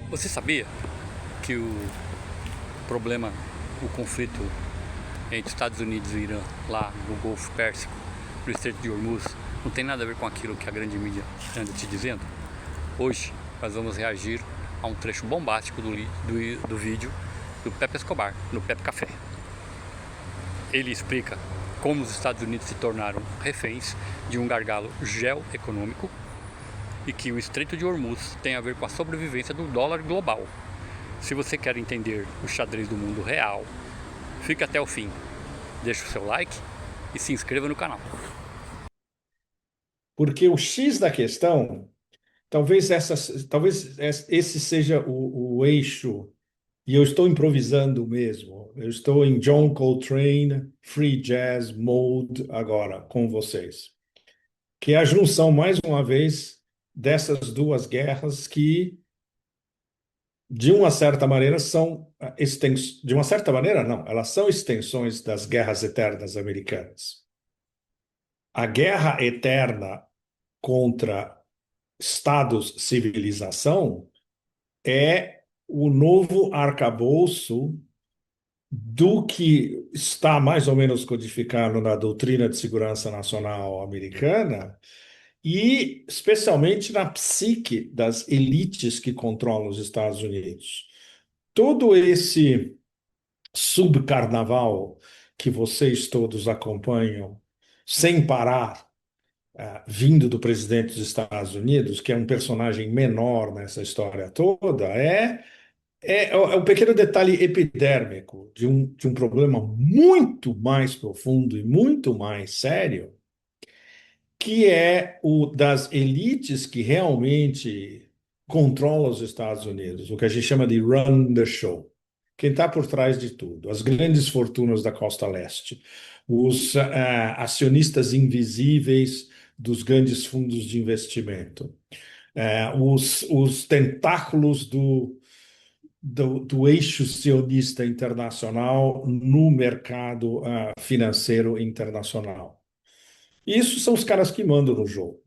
Você sabia que o problema, o conflito entre Estados Unidos e Irã, lá no Golfo Pérsico, no Estreito de Hormuz, não tem nada a ver com aquilo que a grande mídia anda te dizendo? Hoje nós vamos reagir a um trecho bombástico do vídeo do Pepe Escobar, no Pepe Café. Ele explica como os Estados Unidos se tornaram reféns de um gargalo geoeconômico e que o Estreito de Hormuz tem a ver com a sobrevivência do dólar global. Se você quer entender o xadrez do mundo real, fique até o fim. Deixe o seu like e se inscreva no canal. Porque o X da questão, talvez esse seja o eixo, e eu estou improvisando mesmo. Eu estou em John Coltrane, Free Jazz Mode agora com vocês, que é a junção, mais uma vez, dessas duas guerras que, de uma certa maneira, de uma certa maneira, não, elas são extensões das guerras eternas americanas. A guerra eterna contra Estados-civilização é o novo arcabouço do que está mais ou menos codificado na doutrina de segurança nacional americana e especialmente na psique das elites que controlam os Estados Unidos. Todo esse subcarnaval que vocês todos acompanham sem parar, vindo do presidente dos Estados Unidos, que é um personagem menor nessa história toda, é um pequeno detalhe epidérmico de um problema muito mais profundo e muito mais sério, que é o das elites que realmente controlam os Estados Unidos, o que a gente chama de run the show. Quem está por trás de tudo, as grandes fortunas da costa leste, os acionistas invisíveis dos grandes fundos de investimento, os tentáculos do eixo sionista internacional no mercado financeiro internacional. Isso são os caras que mandam no jogo.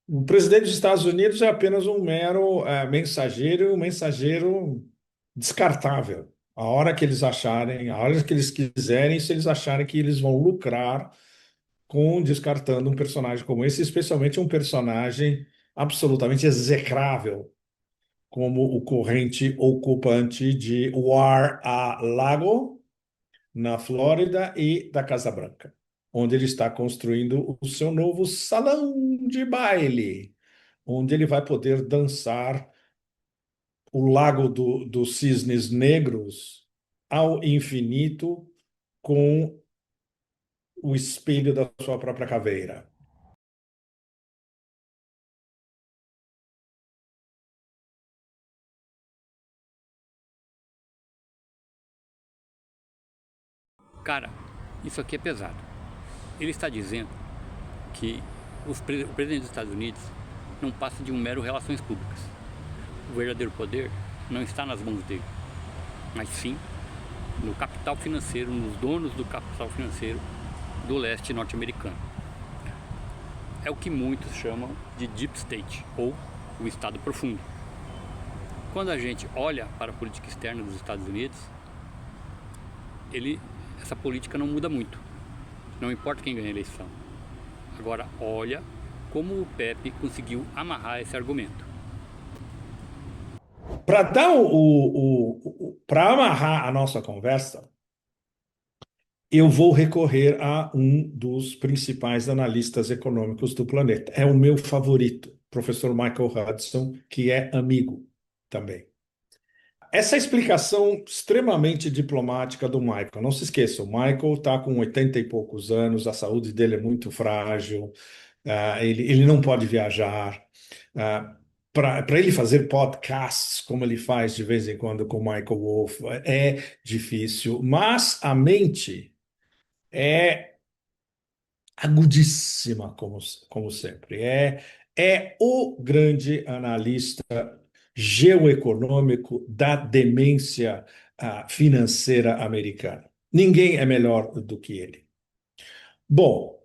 O presidente dos Estados Unidos é apenas um mero mensageiro, um mensageiro descartável. A hora que eles acharem, a hora que eles quiserem, se eles acharem que eles vão lucrar com descartando um personagem como esse, especialmente um personagem absolutamente execrável, como o corrente ocupante de Mar-a-Lago, na Flórida, e da Casa Branca, onde ele está construindo o seu novo salão de baile, onde ele vai poder dançar o Lago dos Cisnes Negros ao infinito com o espelho da sua própria caveira. Cara, isso aqui é pesado. Ele está dizendo que o presidente dos Estados Unidos não passa de um mero relações públicas. O verdadeiro poder não está nas mãos dele, mas sim no capital financeiro, nos donos do capital financeiro do leste norte-americano. É o que muitos chamam de Deep State, ou o Estado Profundo. Quando a gente olha para a política externa dos Estados Unidos, essa política não muda muito, não importa quem ganha a eleição. Agora olha como o Pepe conseguiu amarrar esse argumento. Para amarrar a nossa conversa, eu vou recorrer a um dos principais analistas econômicos do planeta. É o meu favorito, professor Michael Hudson, que é amigo também. Essa explicação extremamente diplomática do Michael, não se esqueça, o Michael está com 80 e poucos anos, a saúde dele é muito frágil, ele não pode viajar. Para ele fazer podcasts, como ele faz de vez em quando com o Michael Wolff, é difícil, mas a mente é agudíssima, como sempre. É o grande analista geoeconômico da demência financeira americana. Ninguém é melhor do que ele. Bom,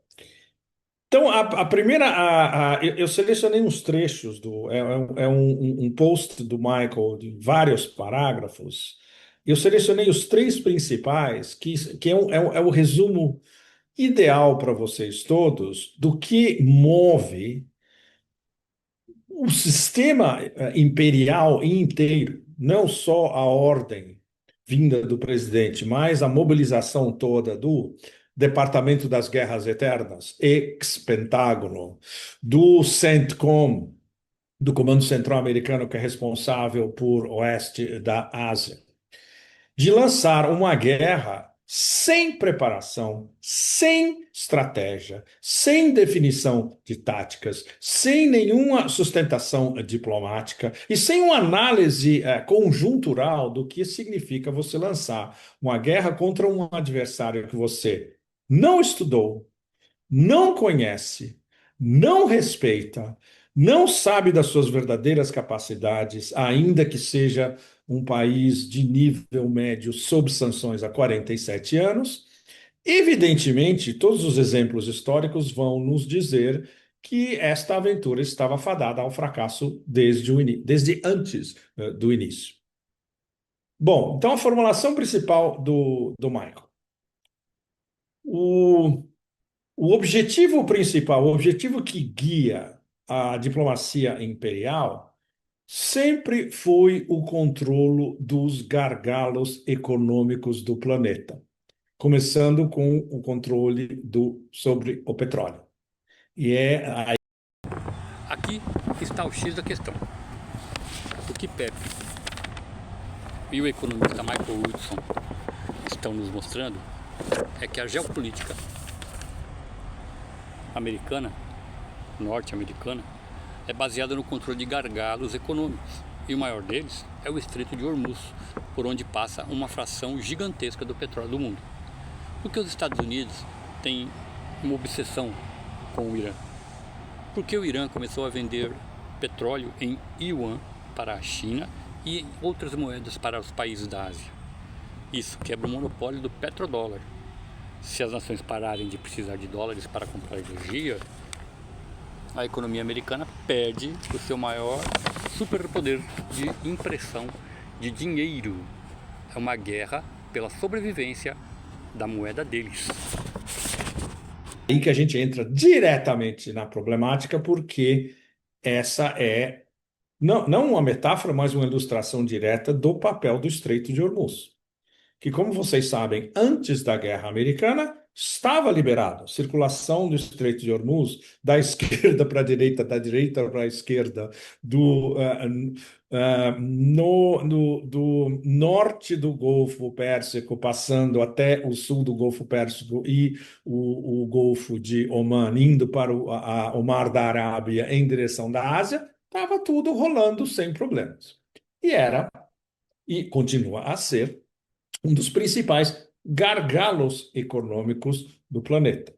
Então, a primeira, eu selecionei uns trechos um post do Michael de vários parágrafos. Eu selecionei os três principais, que é o resumo ideal para vocês todos do que move o sistema imperial inteiro, não só a ordem vinda do presidente, mas a mobilização toda do Departamento das Guerras Eternas, ex-Pentágono, do CENTCOM, do Comando Central Americano, que é responsável por oeste da Ásia, de lançar uma guerra sem preparação, sem estratégia, sem definição de táticas, sem nenhuma sustentação diplomática e sem uma análise conjuntural do que significa você lançar uma guerra contra um adversário que você não estudou, não conhece, não respeita, não sabe das suas verdadeiras capacidades, ainda que seja um país de nível médio sob sanções há 47 anos. Evidentemente, todos os exemplos históricos vão nos dizer que esta aventura estava fadada ao fracasso desde antes do início. Bom, então a formulação principal do Michael. O, o objetivo principal, o objetivo que guia a diplomacia imperial sempre foi o controlo dos gargalos econômicos do planeta, começando com o controle sobre o petróleo. E é Aqui está o X da questão. O que Pepe e o economista Michael Woodson estão nos mostrando é que a geopolítica americana, norte-americana, é baseada no controle de gargalos econômicos. E o maior deles é o Estreito de Hormuz, por onde passa uma fração gigantesca do petróleo do mundo. Porque os Estados Unidos têm uma obsessão com o Irã. Porque o Irã começou a vender petróleo em yuan para a China e outras moedas para os países da Ásia. Isso quebra o monopólio do petrodólar. Se as nações pararem de precisar de dólares para comprar energia, a economia americana perde o seu maior superpoder de impressão de dinheiro. É uma guerra pela sobrevivência da moeda deles. aí que a gente entra diretamente na problemática, porque essa é não uma metáfora, mas uma ilustração direta do papel do Estreito de Hormuz, que, como vocês sabem, antes da Guerra Americana, estava liberado. Circulação do Estreito de Hormuz, da esquerda para a direita, da direita para a esquerda, do norte do Golfo Pérsico, passando até o sul do Golfo Pérsico e o Golfo de Oman, indo para o Mar da Arábia em direção da Ásia, estava tudo rolando sem problemas. E era, e continua a ser, um dos principais gargalos econômicos do planeta.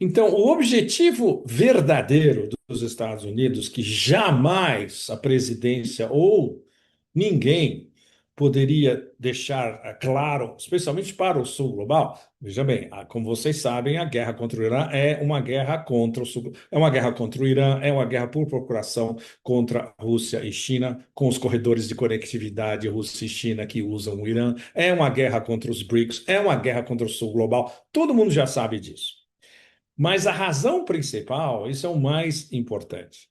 Então, o objetivo verdadeiro dos Estados Unidos, que jamais a presidência ou ninguém poderia deixar claro, especialmente para o sul global. Veja bem, como vocês sabem, a guerra contra o Irã é uma guerra contra o sul, é uma guerra contra o Irã, é uma guerra por procuração contra a Rússia e China, com os corredores de conectividade Rússia e China que usam o Irã, é uma guerra contra os BRICS, é uma guerra contra o sul global. Todo mundo já sabe disso. Mas a razão principal, isso é o mais importante,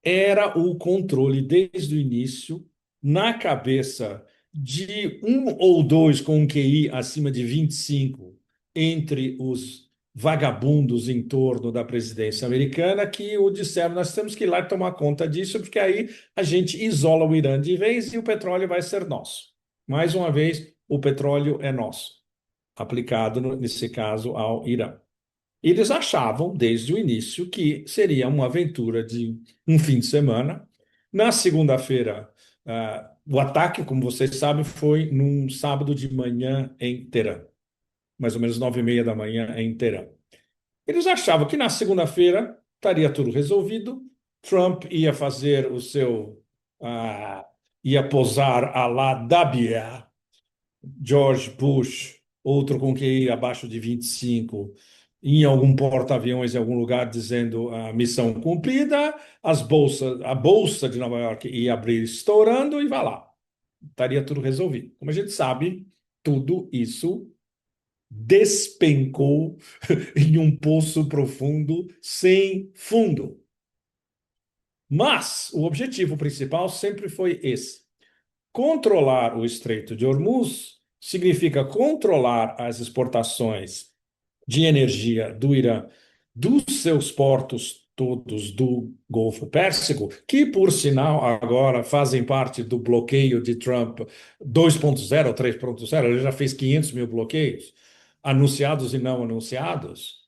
era o controle desde o início na cabeça de um ou dois com um QI acima de 25 entre os vagabundos em torno da presidência americana que o disseram: nós temos que ir lá e tomar conta disso, porque aí a gente isola o Irã de vez e o petróleo vai ser nosso. Mais uma vez, o petróleo é nosso, aplicado, nesse caso, ao Irã. Eles achavam, desde o início, que seria uma aventura de um fim de semana. Na segunda-feira, o ataque, como vocês sabem, foi num sábado de manhã em Teherã, mais ou menos 9h30 da manhã em Teherã. Eles achavam que na segunda-feira estaria tudo resolvido, Trump ia fazer o seu, ia posar à la Dabia, George Bush, outro com QI abaixo de 25, em algum porta-aviões em algum lugar dizendo a missão cumprida, a bolsa de Nova York ia abrir estourando e vai lá. Estaria tudo resolvido. Como a gente sabe, tudo isso despencou em um poço profundo sem fundo. Mas o objetivo principal sempre foi esse: controlar o Estreito de Hormuz significa controlar as exportações de energia do Irã dos seus portos todos do Golfo Pérsico, que, por sinal, agora fazem parte do bloqueio de Trump 2.0 ou 3.0. Ele já fez 500 mil bloqueios, anunciados e não anunciados.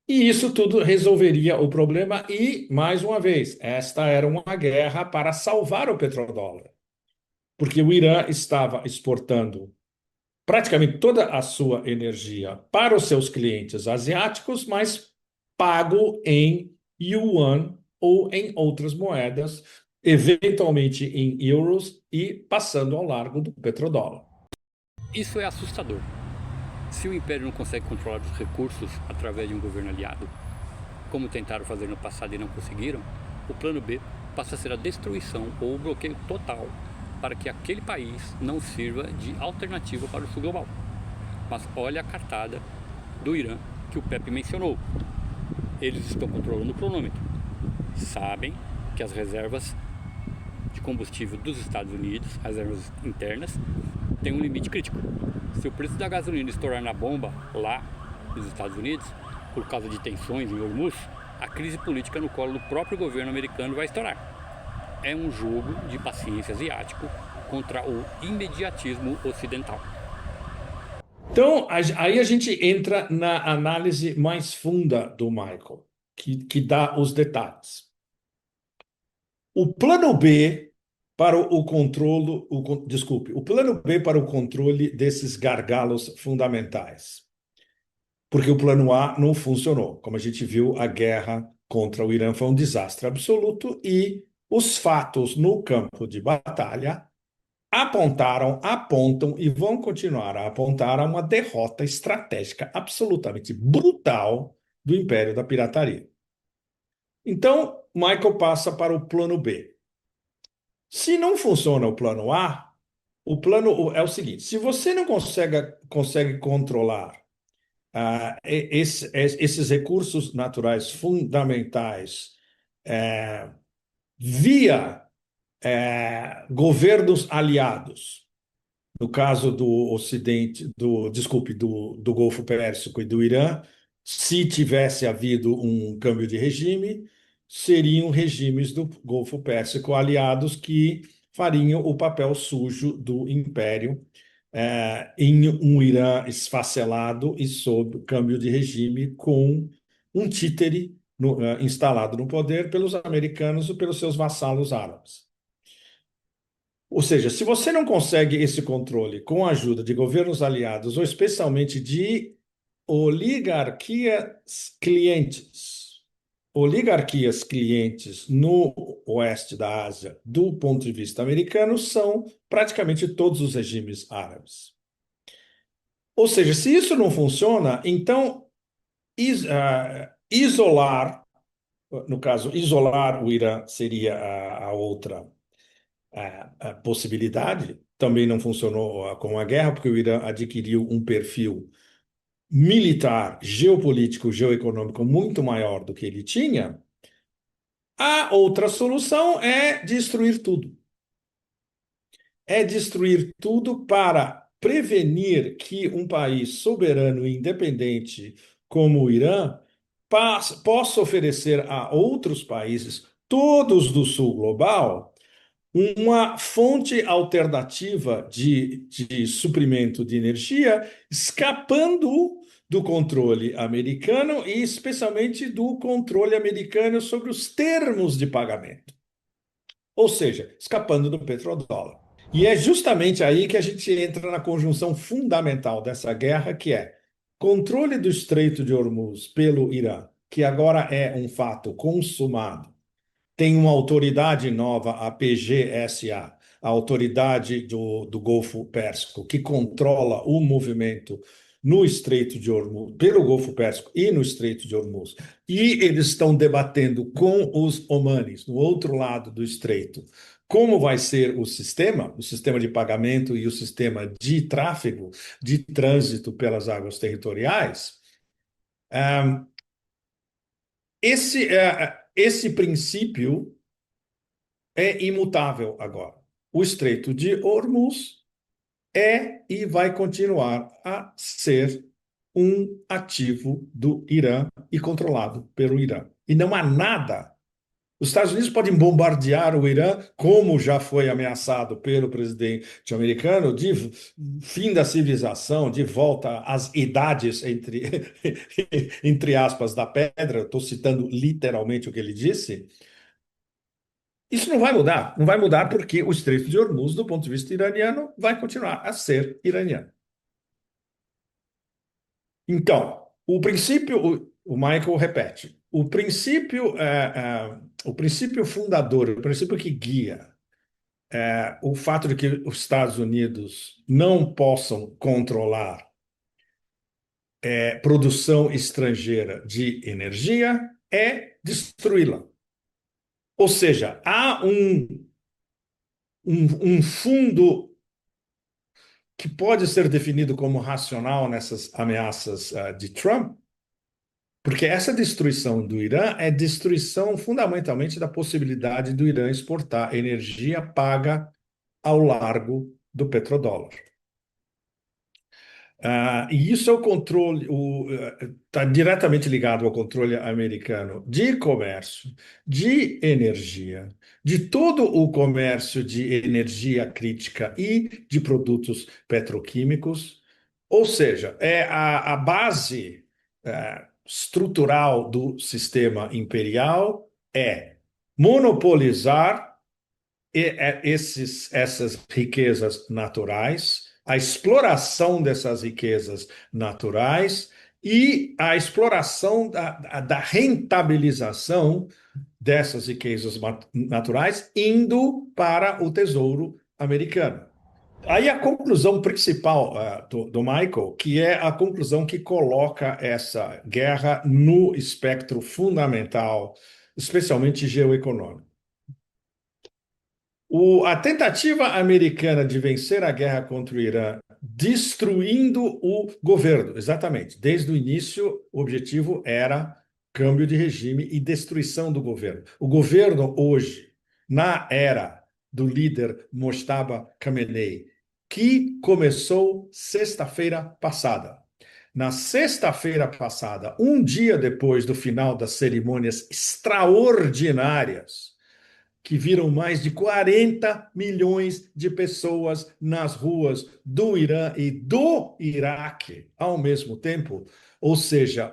E isso tudo resolveria o problema. E, mais uma vez, esta era uma guerra para salvar o petrodólar, porque o Irã estava exportando praticamente toda a sua energia para os seus clientes asiáticos, mas pago em yuan ou em outras moedas, eventualmente em euros e passando ao largo do petrodólar. Isso é assustador. Se o Império não consegue controlar os recursos através de um governo aliado, como tentaram fazer no passado e não conseguiram, o plano B passa a ser a destruição ou o bloqueio total para que aquele país não sirva de alternativa para o sul global. Mas olha a cartada do Irã que o Pepe mencionou. Eles estão controlando o cronômetro. Sabem que as reservas de combustível dos Estados Unidos, reservas internas, têm um limite crítico. Se o preço da gasolina estourar na bomba lá nos Estados Unidos, por causa de tensões em Hormuz, a crise política no colo do próprio governo americano vai estourar. É um jogo de paciência asiático contra o imediatismo ocidental. Então, aí a gente entra na análise mais funda do Michael, que dá os detalhes. O plano B para o controle, desculpe, o plano B para o controle desses gargalos fundamentais. Porque o plano A não funcionou. Como a gente viu, a guerra contra o Irã foi um desastre absoluto e os fatos no campo de batalha apontam e vão continuar a apontar a uma derrota estratégica absolutamente brutal do Império da Pirataria. Então, Michael passa para o plano B. Se não funciona o plano A, o plano é o seguinte: se você não consegue controlar esses recursos naturais fundamentais via governos aliados, no caso do Ocidente, do Golfo Pérsico e do Irã, se tivesse havido um câmbio de regime, seriam regimes do Golfo Pérsico aliados que fariam o papel sujo do Império em um Irã esfacelado e sob câmbio de regime com um títere instalado no poder pelos americanos e pelos seus vassalos árabes. Ou seja, se você não consegue esse controle com a ajuda de governos aliados, ou especialmente de oligarquias clientes no oeste da Ásia, do ponto de vista americano, são praticamente todos os regimes árabes. Ou seja, se isso não funciona, então isolar, no caso, isolar o Irã seria a outra a possibilidade. Também não funcionou com a guerra, porque o Irã adquiriu um perfil militar, geopolítico, geoeconômico muito maior do que ele tinha. A outra solução é destruir tudo. É destruir tudo para prevenir que um país soberano e independente como o Irã possa oferecer a outros países, todos do sul global, uma fonte alternativa de suprimento de energia, escapando do controle americano e especialmente do controle americano sobre os termos de pagamento. Ou seja, escapando do petrodólar. E é justamente aí que a gente entra na conjunção fundamental dessa guerra, que é controle do Estreito de Hormuz pelo Irã, que agora é um fato consumado. Tem uma autoridade nova, a PGSA, a autoridade do Golfo Pérsico, que controla o movimento no Estreito de Hormuz, pelo Golfo Pérsico e no Estreito de Hormuz, e eles estão debatendo com os omanis, no outro lado do estreito, como vai ser o sistema de pagamento e o sistema de tráfego, de trânsito pelas águas territoriais. ah, esse princípio é imutável agora. O Estreito de Hormuz é e vai continuar a ser um ativo do Irã e controlado pelo Irã. E não há nada. Os Estados Unidos podem bombardear o Irã, como já foi ameaçado pelo presidente americano, de fim da civilização, de volta às idades, entre aspas, da pedra. Estou citando literalmente o que ele disse. Isso não vai mudar. Não vai mudar porque o Estreito de Hormuz, do ponto de vista iraniano, vai continuar a ser iraniano. Então, o princípio, o Michael repete, o princípio fundador, o princípio que guia o fato de que os Estados Unidos não possam controlar produção estrangeira de energia é destruí-la. Ou seja, há um fundo que pode ser definido como racional nessas ameaças de Trump, porque essa destruição do Irã é destruição fundamentalmente da possibilidade do Irã exportar energia paga ao largo do petrodólar. E isso é o controle, está diretamente ligado ao controle americano de comércio, de energia, de todo o comércio de energia crítica e de produtos petroquímicos. Ou seja, é a base estrutural do sistema imperial é monopolizar essas riquezas naturais, a exploração dessas riquezas naturais e a exploração da rentabilização dessas riquezas naturais indo para o tesouro americano. Aí a conclusão principal do Michael, que é a conclusão que coloca essa guerra no espectro fundamental, especialmente geoeconômico. A tentativa americana de vencer a guerra contra o Irã, destruindo o governo, exatamente. Desde o início, o objetivo era câmbio de regime e destruição do governo. O governo hoje, na era do líder Mojtaba Khamenei, que começou sexta-feira passada. Na sexta-feira passada, um dia depois do final das cerimônias extraordinárias, que viram mais de 40 milhões de pessoas nas ruas do Irã e do Iraque ao mesmo tempo, ou seja,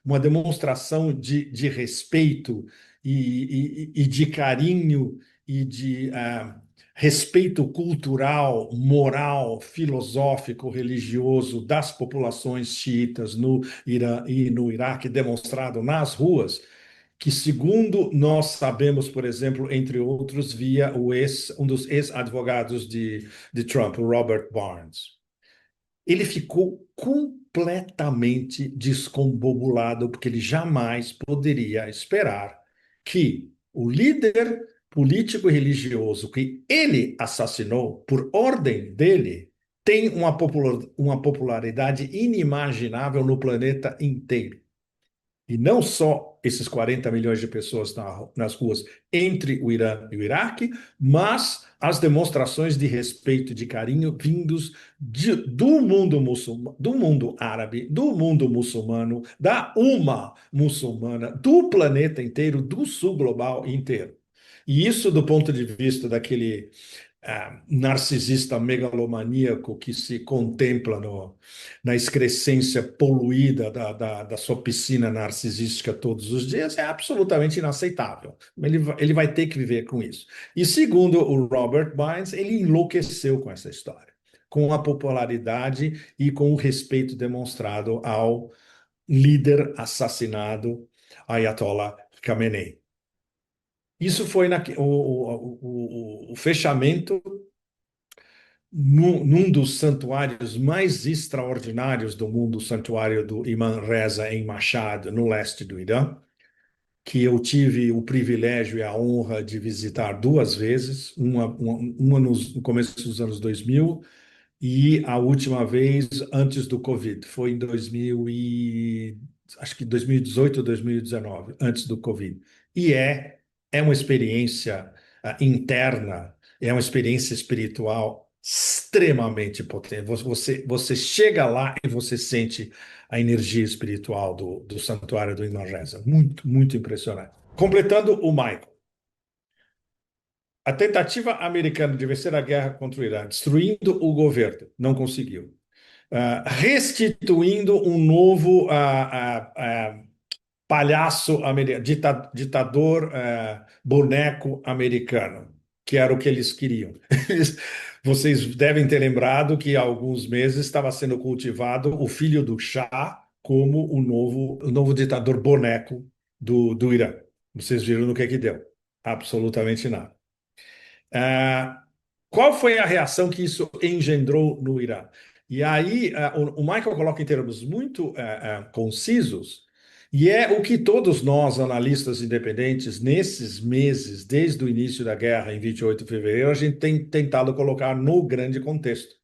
uma demonstração de respeito e de carinho e de respeito cultural, moral, filosófico, religioso das populações xiitas no Irã e no Iraque, demonstrado nas ruas que, segundo nós sabemos, por exemplo, entre outros, via um dos ex-advogados de Trump, o Robert Barnes. Ele ficou completamente descombobulado, porque ele jamais poderia esperar que o líder político e religioso que ele assassinou por ordem dele tem uma popularidade inimaginável no planeta inteiro. E não só esses 40 milhões de pessoas nas ruas entre o Irã e o Iraque, mas as demonstrações de respeito e de carinho vindos do mundo muçulmano, do mundo árabe, do mundo muçulmano, da umma muçulmana, do planeta inteiro, do sul global inteiro. E isso, do ponto de vista daquele narcisista megalomaníaco que se contempla na excrescência poluída da sua piscina narcisística todos os dias, é absolutamente inaceitável. Ele vai ter que viver com isso. E segundo o Robert Bynes, ele enlouqueceu com essa história, com a popularidade e com o respeito demonstrado ao líder assassinado, Ayatollah Khamenei. Isso foi o fechamento num dos santuários mais extraordinários do mundo, o santuário do Imam Reza em Mashhad, no leste do Irã, que eu tive o privilégio e a honra de visitar duas vezes, uma no começo dos anos 2000 e a última vez antes do Covid. Foi em 2000 e, acho que 2018 ou 2019, antes do Covid. E é uma experiência interna, é uma experiência espiritual extremamente potente. Você chega lá e você sente a energia espiritual do santuário do Imam Reza. Muito, muito impressionante. Completando o Michael. A tentativa americana de vencer a guerra contra o Irã, destruindo o governo, não conseguiu. Restituindo um novo palhaço, ditador, boneco americano, que era o que eles queriam. Vocês devem ter lembrado que há alguns meses estava sendo cultivado o filho do Shah como o novo ditador boneco do Irã. Vocês viram no que deu? Absolutamente nada. Ah, qual foi a reação que isso engendrou no Irã? E aí, o Michael coloca em termos muito concisos, e é o que todos nós, analistas independentes, nesses meses, desde o início da guerra, em 28 de fevereiro, a gente tem tentado colocar no grande contexto.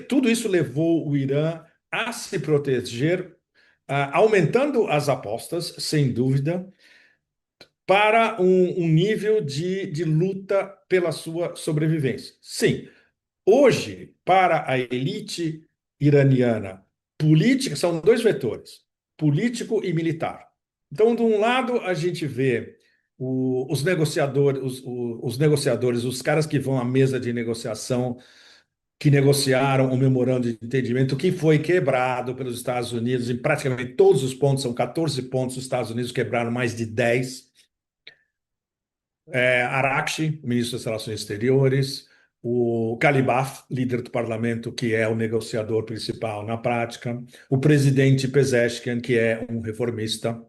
Tudo isso levou o Irã a se proteger, aumentando as apostas, sem dúvida, para um nível de luta pela sua sobrevivência. Sim, hoje, para a elite iraniana, política, são dois vetores, político e militar. Então, de um lado, a gente vê os negociadores, os negociadores, os caras que vão à mesa de negociação, que negociaram o memorando de entendimento, que foi quebrado pelos Estados Unidos em praticamente todos os pontos, são 14 pontos, os Estados Unidos quebraram mais de 10. Araghchi, ministro das Relações Exteriores, o Galibaf, líder do parlamento, que é o negociador principal na prática, o presidente Pezeshkian, que é um reformista,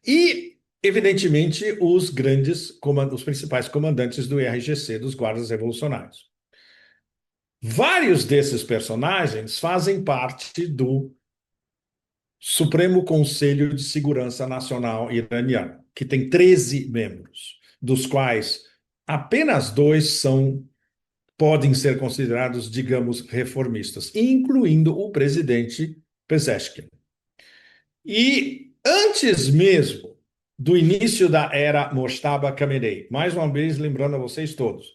e, evidentemente, os principais comandantes do IRGC, dos guardas revolucionários. Vários desses personagens fazem parte do Supremo Conselho de Segurança Nacional iraniano, que tem 13 membros, dos quais apenas dois podem ser considerados, digamos, reformistas, incluindo o presidente Pezeshkian. E antes mesmo do início da era Mojtaba Khamenei, mais uma vez lembrando a vocês todos,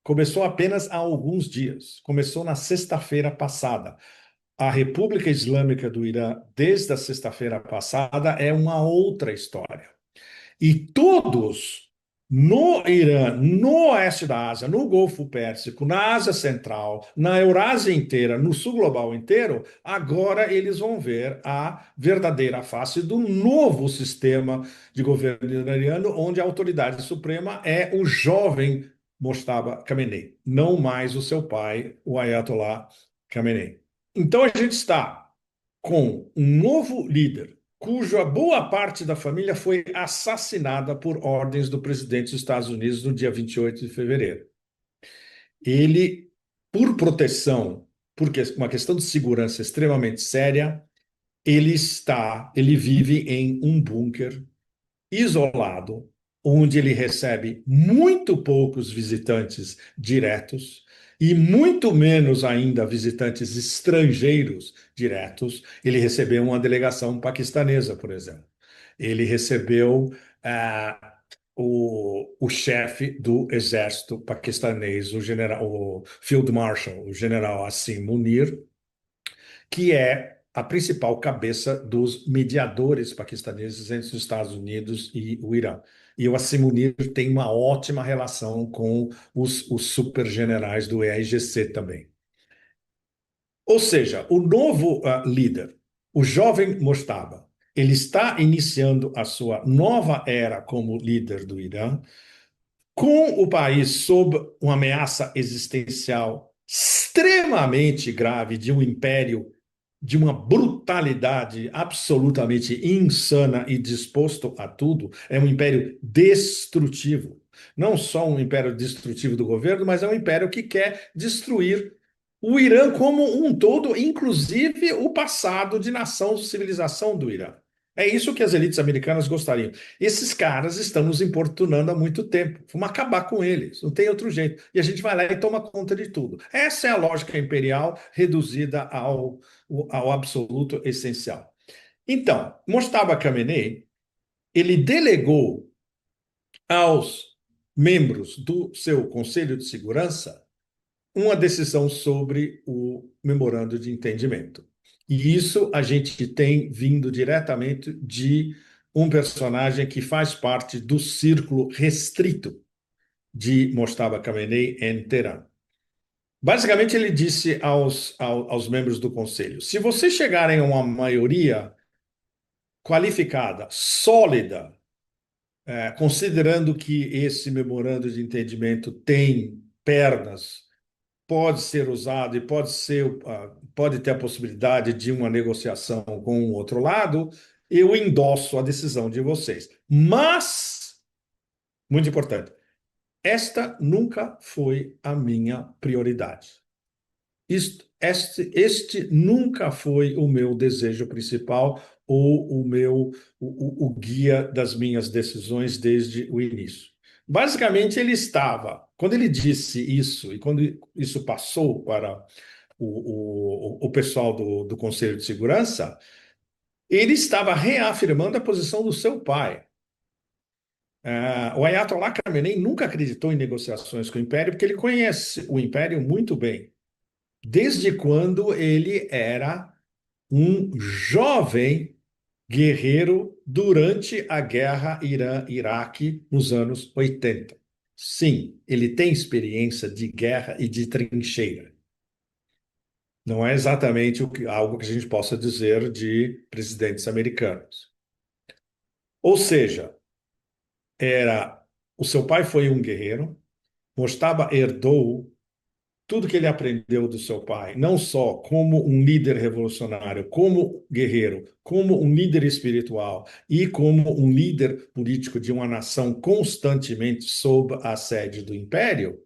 começou apenas há alguns dias, começou na sexta-feira passada. A República Islâmica do Irã, desde a sexta-feira passada, é uma outra história. E todos no Irã, no oeste da Ásia, no Golfo Pérsico, na Ásia Central, na Eurásia inteira, no sul global inteiro, agora eles vão ver a verdadeira face do novo sistema de governo iraniano, onde a autoridade suprema é o jovem Mojtaba Khamenei, não mais o seu pai, o Ayatollah Khamenei. Então a gente está com um novo líder, cuja boa parte da família foi assassinada por ordens do presidente dos Estados Unidos no dia 28 de fevereiro. Ele, por proteção, porque uma questão de segurança extremamente séria, ele vive em um bunker isolado, onde ele recebe muito poucos visitantes diretos e muito menos ainda visitantes estrangeiros diretos. Ele recebeu uma delegação paquistanesa, por exemplo. Ele recebeu o chefe do exército paquistanês, o Field Marshal, o general Assim Munir, que é a principal cabeça dos mediadores paquistaneses entre os Estados Unidos e o Irã. E o Assim Munir tem uma ótima relação com os supergenerais do IRGC também. Ou seja, o novo líder, o jovem Mojtaba, ele está iniciando a sua nova era como líder do Irã, com o país sob uma ameaça existencial extremamente grave de um império de uma brutalidade absolutamente insana e disposto a tudo, é um império destrutivo. Não só um império destrutivo do governo, mas é um império que quer destruir o Irã como um todo, inclusive o passado de nação, civilização do Irã. É isso que as elites americanas gostariam. Esses caras estão nos importunando há muito tempo. Vamos acabar com eles, não tem outro jeito. E a gente vai lá e toma conta de tudo. Essa é a lógica imperial reduzida ao absoluto essencial. Então, Mojtaba Khamenei, ele delegou aos membros do seu Conselho de Segurança uma decisão sobre o memorando de entendimento. E isso a gente tem vindo diretamente de um personagem que faz parte do círculo restrito de Mojtaba Khamenei em Teherã. Basicamente, ele disse aos membros do conselho: se vocês chegarem a uma maioria qualificada, sólida, considerando que esse memorando de entendimento tem pernas, pode ser usado e pode ter a possibilidade de uma negociação com o outro lado, eu endosso a decisão de vocês. Mas, muito importante, esta nunca foi a minha prioridade. Este nunca foi o meu desejo principal ou o guia das minhas decisões desde o início. Basicamente, quando ele disse isso e quando isso passou para o pessoal do Conselho de Segurança, ele estava reafirmando a posição do seu pai. O Ayatollah Khamenei nunca acreditou em negociações com o Império, porque ele conhece o Império muito bem, desde quando ele era um jovem guerreiro durante a guerra Irã-Iraque nos anos 80. Sim, ele tem experiência de guerra e de trincheira. Não é exatamente algo que a gente possa dizer de presidentes americanos. Ou seja, o seu pai foi um guerreiro, Mojtaba herdou tudo que ele aprendeu do seu pai, não só como um líder revolucionário, como guerreiro, como um líder espiritual e como um líder político de uma nação constantemente sob a sede do império,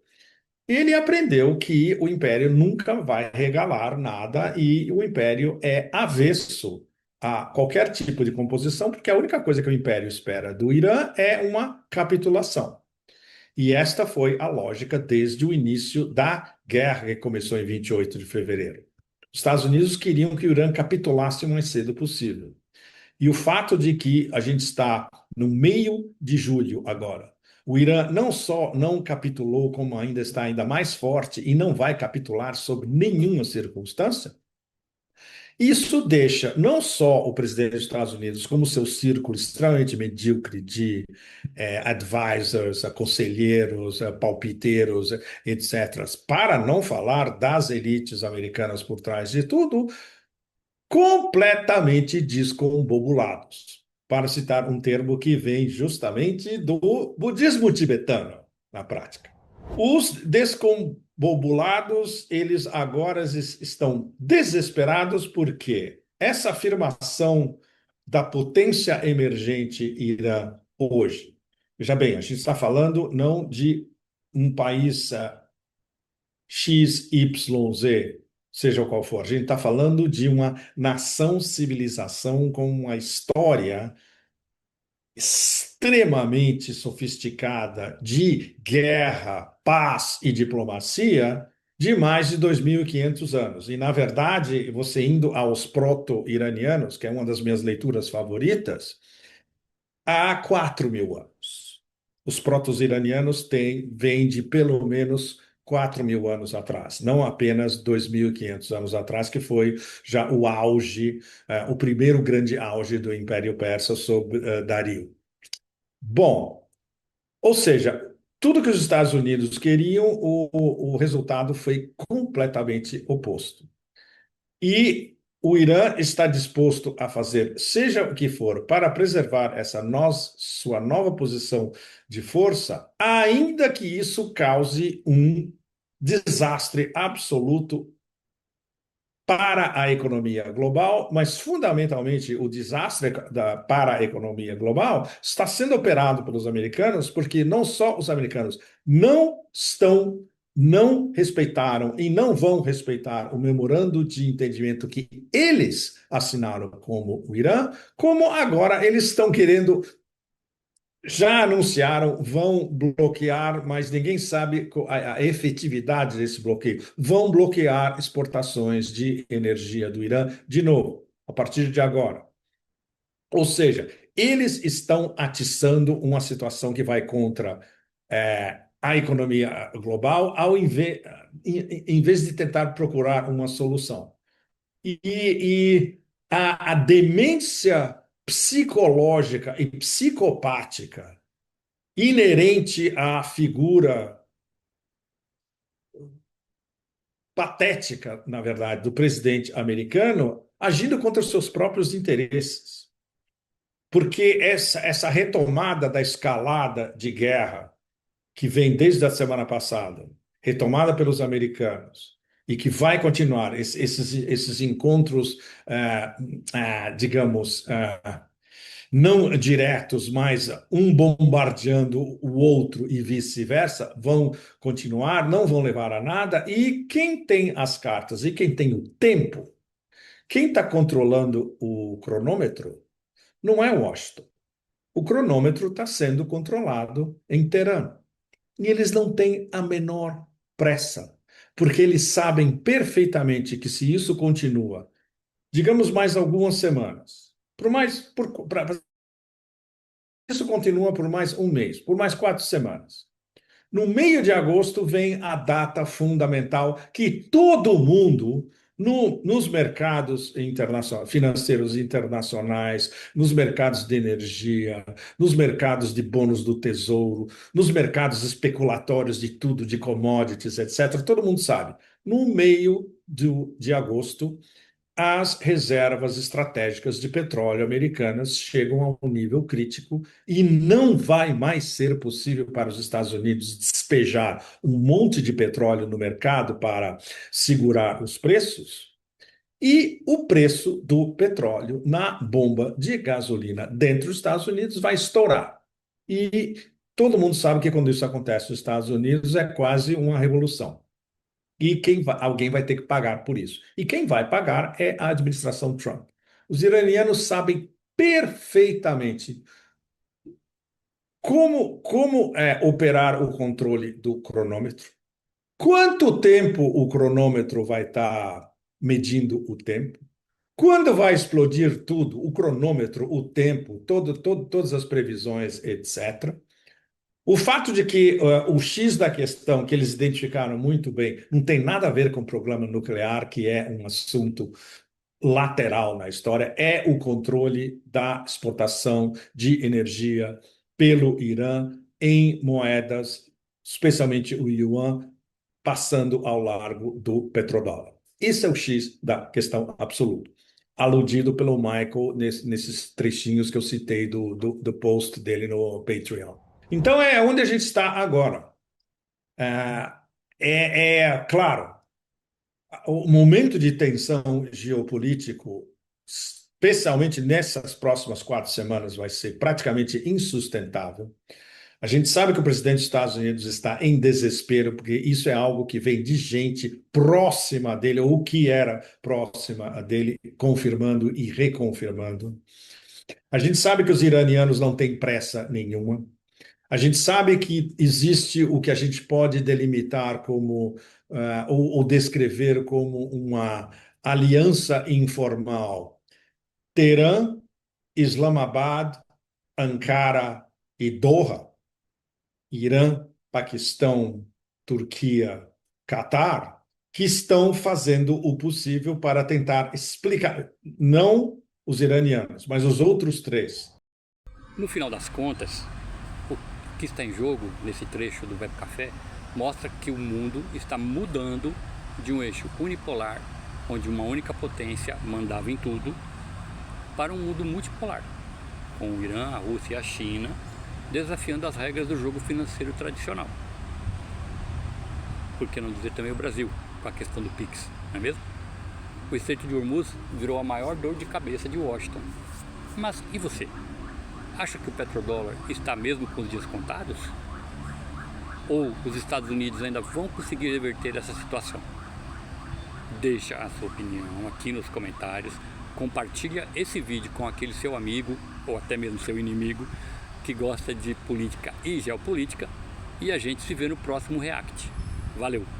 ele aprendeu que o império nunca vai regalar nada e o império é avesso a qualquer tipo de composição, porque a única coisa que o império espera do Irã é uma capitulação. E esta foi a lógica desde o início da guerra que começou em 28 de fevereiro. Os Estados Unidos queriam que o Irã capitulasse o mais cedo possível. E o fato de que a gente está no meio de julho agora, o Irã não só não capitulou, como ainda está ainda mais forte e não vai capitular sob nenhuma circunstância, isso deixa não só o presidente dos Estados Unidos como seu círculo extremamente medíocre de advisors, conselheiros, palpiteiros, etc., para não falar das elites americanas por trás de tudo, completamente descombobulados, para citar um termo que vem justamente do budismo tibetano, na prática. Os descombobulados, eles agora estão desesperados porque essa afirmação da potência emergente Irã hoje, veja bem, a gente está falando não de um país X, Y, Z, seja qual for, a gente está falando de uma nação-civilização com uma história extremamente sofisticada de guerra, paz e diplomacia de mais de 2.500 anos. E, na verdade, você indo aos proto-iranianos, que é uma das minhas leituras favoritas, há 4.000 anos. Os proto-iranianos vêm de pelo menos 4.000 anos atrás, não apenas 2.500 anos atrás, que foi já o auge, o primeiro grande auge do Império Persa sob Dario. Bom, ou seja, tudo que os Estados Unidos queriam, o resultado foi completamente oposto. E o Irã está disposto a fazer, seja o que for, para preservar sua nova posição de força, ainda que isso cause um desastre absoluto para a economia global, mas fundamentalmente o desastre para a economia global está sendo operado pelos americanos, porque não só os americanos não respeitaram e não vão respeitar o memorando de entendimento que eles assinaram como o Irã, como agora eles estão querendo, já anunciaram, vão bloquear, mas ninguém sabe a efetividade desse bloqueio. Vão bloquear exportações de energia do Irã de novo, a partir de agora. Ou seja, eles estão atiçando uma situação que vai contra a economia global, em vez de tentar procurar uma solução. E a demência psicológica e psicopática inerente à figura patética, na verdade, do presidente americano, agindo contra os seus próprios interesses. Porque essa retomada da escalada de guerra, que vem desde a semana passada, retomada pelos americanos, e que vai continuar, esses encontros, digamos, não diretos, mas um bombardeando o outro e vice-versa, vão continuar, não vão levar a nada. E quem tem as cartas e quem tem o tempo, quem está controlando o cronômetro, não é Washington. O cronômetro está sendo controlado em Teherã. E eles não têm a menor pressa, porque eles sabem perfeitamente que se isso continua, digamos mais algumas semanas, isso continua por mais um mês, por mais 4 semanas. No meio de agosto vem a data fundamental que todo mundo, nos mercados financeiros internacionais, nos mercados de energia, nos mercados de bônus do tesouro, nos mercados especulatórios de tudo, de commodities, etc., todo mundo sabe. No meio de agosto, as reservas estratégicas de petróleo americanas chegam a um nível crítico e não vai mais ser possível para os Estados Unidos despejar um monte de petróleo no mercado para segurar os preços. E o preço do petróleo na bomba de gasolina dentro dos Estados Unidos vai estourar. E todo mundo sabe que quando isso acontece nos Estados Unidos é quase uma revolução. E alguém vai ter que pagar por isso. E quem vai pagar é a administração Trump. Os iranianos sabem perfeitamente como operar o controle do cronômetro, quanto tempo o cronômetro vai estar medindo o tempo, quando vai explodir tudo, o cronômetro, o tempo, todas as previsões, etc. O fato de que o X da questão, que eles identificaram muito bem, não tem nada a ver com o programa nuclear, que é um assunto lateral na história, é o controle da exportação de energia pelo Irã em moedas, especialmente o yuan, passando ao largo do petrodólar. Esse é o X da questão absoluta, aludido pelo Michael nesses trechinhos que eu citei do post dele no Patreon. Então é onde a gente está agora. Claro, o momento de tensão geopolítico, especialmente nessas próximas 4 semanas, vai ser praticamente insustentável. A gente sabe que o presidente dos Estados Unidos está em desespero, porque isso é algo que vem de gente próxima dele, ou que era próxima dele, confirmando e reconfirmando. A gente sabe que os iranianos não têm pressa nenhuma. A gente sabe que existe o que a gente pode delimitar como, ou descrever como uma aliança informal. Teherã, Islamabad, Ankara e Doha, Irã, Paquistão, Turquia, Catar, que estão fazendo o possível para tentar explicar, não os iranianos, mas os outros três. No final das contas, o que está em jogo nesse trecho do Web Café mostra que o mundo está mudando de um eixo unipolar, onde uma única potência mandava em tudo, para um mundo multipolar, com o Irã, a Rússia e a China desafiando as regras do jogo financeiro tradicional. Por que não dizer também o Brasil, com a questão do Pix, não é mesmo? O Estreito de Hormuz virou a maior dor de cabeça de Washington. Mas e você? Acha que o petrodólar está mesmo com os dias contados? Ou os Estados Unidos ainda vão conseguir reverter essa situação? Deixa a sua opinião aqui nos comentários. Compartilha esse vídeo com aquele seu amigo ou até mesmo seu inimigo que gosta de política e geopolítica. E a gente se vê no próximo React. Valeu!